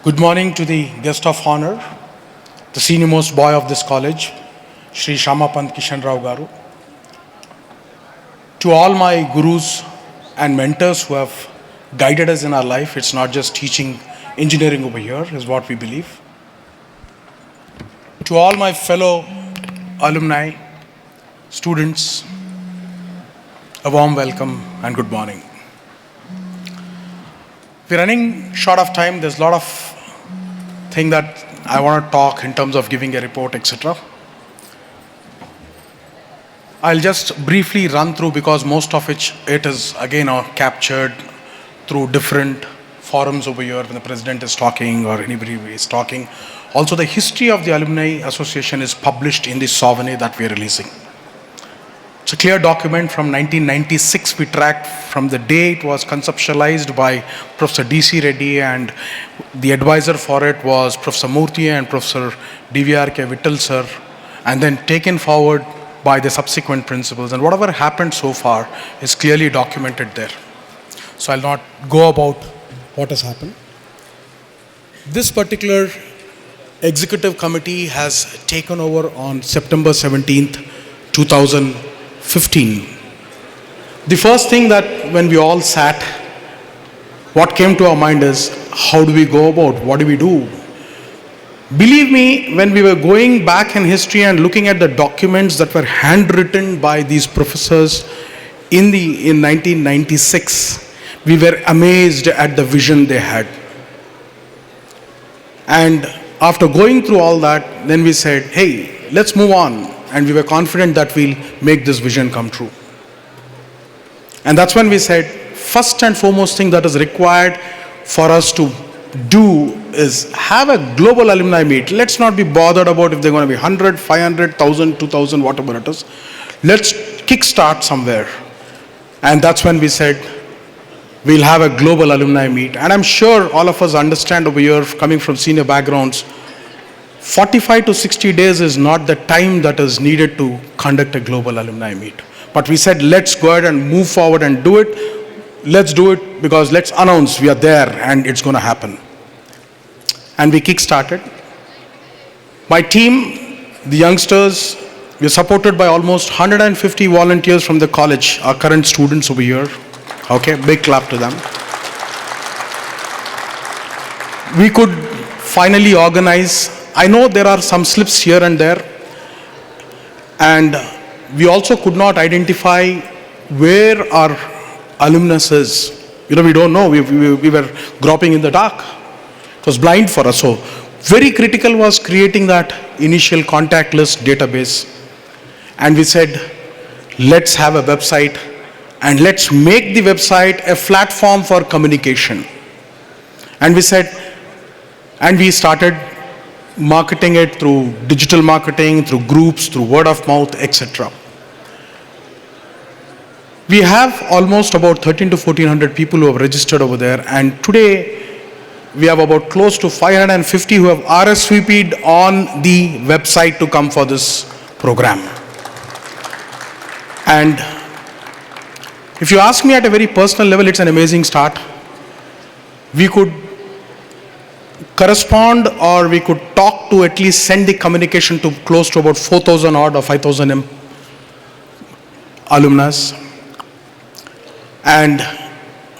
Good morning to the guest of honor, the senior most boy of this college, Shri Shamapant Kishan Rao Garu. To all my gurus and mentors who have guided us in our life, it's not just teaching engineering over here, is what we believe. To all my fellow alumni, students, a warm welcome and good morning. We're running short of time. There's a lot of things that I want to talk in terms of giving a report, etc. I'll just briefly run through because most of it is again captured through different forums over here when the president is talking or anybody is talking. Also, the history of the Alumni Association is published in the souvenir that we are releasing. It's a clear document from 1996. We tracked from the day it was conceptualized by Professor D.C. Reddy, and the advisor for it was Professor Murthy and Professor D.V.R.K. Vittal sir, and then taken forward by the subsequent principals. And whatever happened so far is clearly documented there. So I'll not go about what has happened. This particular executive committee has taken over on September 17th, 2015. The first thing that when we all sat, what came to our mind is, how do we go about, what do we do? Believe me, when we were going back in history and looking at the documents that were handwritten by these professors in 1996, we were amazed at the vision they had. And after going through all that, then we said, hey, let's move on. And we were confident that we'll make this vision come true. And that's when we said, first and foremost thing that is required for us to do is have a global alumni meet. Let's not be bothered about if they're going to be 100, 500, 1,000, 2,000, whatever it is. Let's kickstart somewhere. And that's when we said, we'll have a global alumni meet. And I'm sure all of us understand over here, coming from senior backgrounds, 45 to 60 days is not the time that is needed to conduct a global alumni meet. But we said, let's go ahead and move forward and do it. Let's do it because let's announce we are there and it's going to happen. And we kick-started. My team, the youngsters, we are supported by almost 150 volunteers from the college, our current students over here. Okay, big clap to them. We could finally organize. I know there are some slips here and there, and we also could not identify where our alumnus is. We don't know. We were groping in the dark. It was blind for us. So very critical was creating that initial contact list database. And we said, let's have a website and let's make the website a platform for communication. And we said, and we started marketing it through digital marketing, through groups, through word of mouth, etc. We have almost about 13 to 1400 people who have registered over there, and today we have about close to 550 who have RSVP'd on the website to come for this program. And if you ask me at a very personal level, it's an amazing start. We could correspond, or we could talk to at least send the communication to close to about 4,000 odd or 5,000 alumnus. And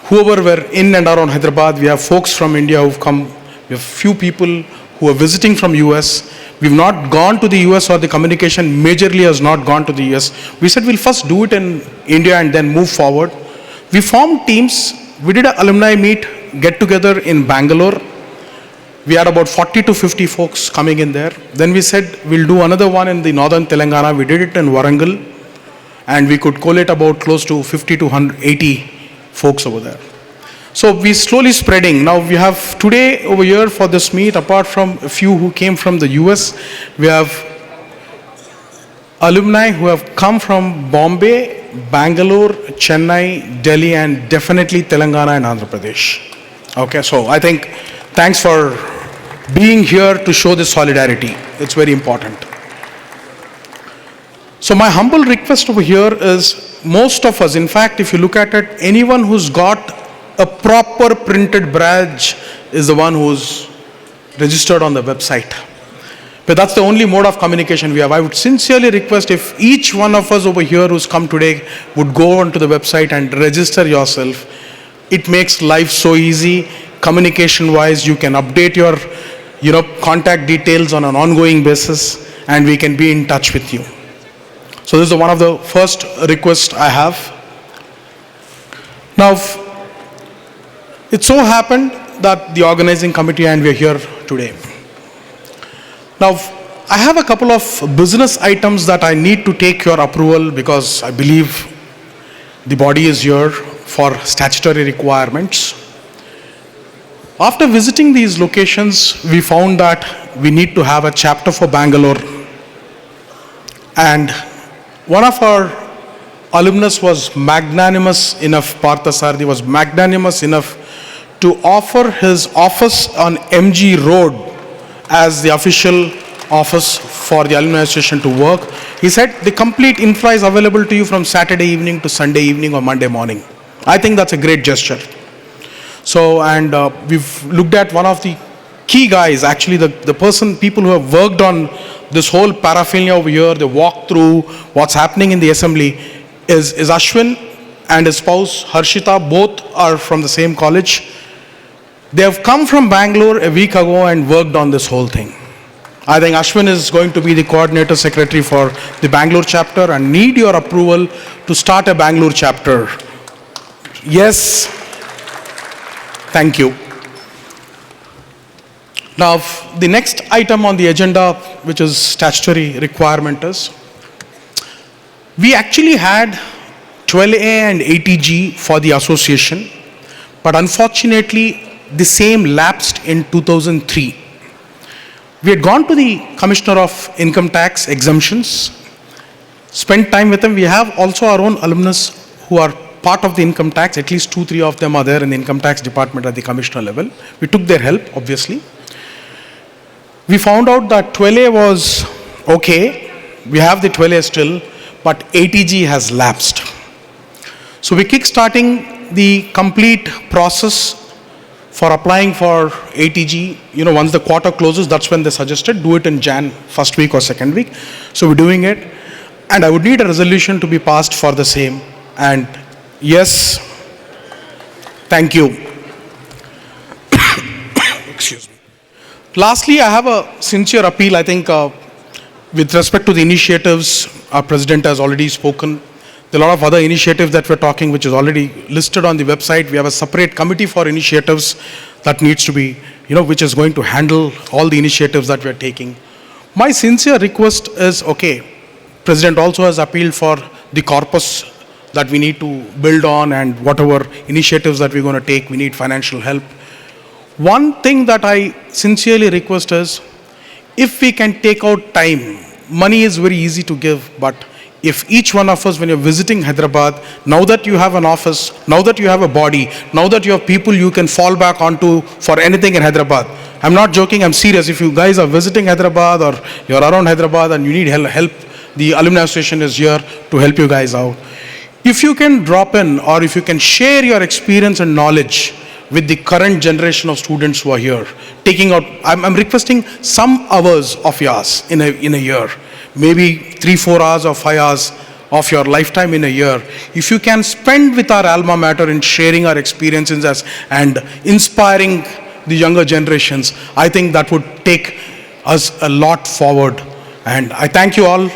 whoever were in and around Hyderabad, we have folks from India who've come. We have few people who are visiting from US. We've not gone to the US, or the communication majorly has not gone to the US. We said we'll first do it in India and then move forward. We formed teams. We did an alumni meet, get together in Bangalore. We had about 40 to 50 folks coming in there. Then we said we'll do another one in the northern Telangana. We did it in Warangal, and we could collate about close to 50 to 180 folks over there. So we slowly spreading. Now we have today over here for this meet, apart from a few who came from the US, we have alumni who have come from Bombay, Bangalore, Chennai, Delhi, and definitely Telangana and Andhra Pradesh. Okay, so I think thanks for being here to show this solidarity. It's very important. So my humble request over here is, most of us, in fact, if you look at it, anyone who's got a proper printed badge is the one who's registered on the website. But that's the only mode of communication we have. I would sincerely request if each one of us over here who's come today would go onto the website and register yourself. It makes life so easy. Communication wise, you can update your contact details on an ongoing basis, and we can be in touch with you. So this is one of the first requests I have. Now, it so happened that the organizing committee and we're here today. Now, I have a couple of business items that I need to take your approval because I believe the body is here for statutory requirements. After visiting these locations, we found that we need to have a chapter for Bangalore. And one of our alumnus was magnanimous enough, Parthasarthi was magnanimous enough to offer his office on MG Road as the official office for the Alumni Association to work. He said the complete infra is available to you from Saturday evening to Sunday evening or Monday morning. I think that's a great gesture. So, and we've looked at one of the key guys, actually people who have worked on this whole paraphernalia over here, they walk through what's happening in the assembly, is Ashwin and his spouse Harshita. Both are from the same college. They have come from Bangalore a week ago and worked on this whole thing. I think Ashwin is going to be the coordinator secretary for the Bangalore chapter and need your approval to start a Bangalore chapter. Yes. Thank you. Now, the next item on the agenda, which is statutory requirement, is we actually had 12A and 80G for the association, but unfortunately, the same lapsed in 2003. We had gone to the Commissioner of Income Tax Exemptions, spent time with them. We have also our own alumnus who are part of the income tax. At least 2-3 of them are there in the income tax department at the commissioner level. We took their help, obviously. We found out that 12A was okay. We have the 12A still, but 80G has lapsed. So we kick-starting the complete process for applying for 80G. Once the quarter closes, that's when they suggested do it in Jan first week or second week. So we're doing it, and I would need a resolution to be passed for the same. And yes, thank you. Excuse me. Lastly, I have a sincere appeal. I think with respect to the initiatives, our president has already spoken. There are a lot of other initiatives that we're talking, which is already listed on the website. We have a separate committee for initiatives that needs to be, which is going to handle all the initiatives that we're taking. My sincere request is, okay, President also has appealed for the corpus that we need to build on, and whatever initiatives that we're going to take, we need financial help. One thing that I sincerely request is, if we can take out time, money is very easy to give, but if each one of us, when you're visiting Hyderabad, now that you have an office, now that you have a body, now that you have people you can fall back onto for anything in Hyderabad. I'm not joking, I'm serious. If you guys are visiting Hyderabad or you're around Hyderabad and you need help, the Alumni Association is here to help you guys out. If you can drop in, or if you can share your experience and knowledge with the current generation of students who are here, taking out, I'm requesting some hours of yours in a year. Maybe 3-4 hours or 5 hours of your lifetime in a year. If you can spend with our alma mater in sharing our experiences and inspiring the younger generations, I think that would take us a lot forward. And I thank you all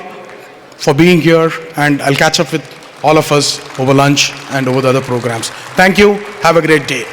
for being here, and I'll catch up with all of us over lunch and over the other programs. Thank you. Have a great day.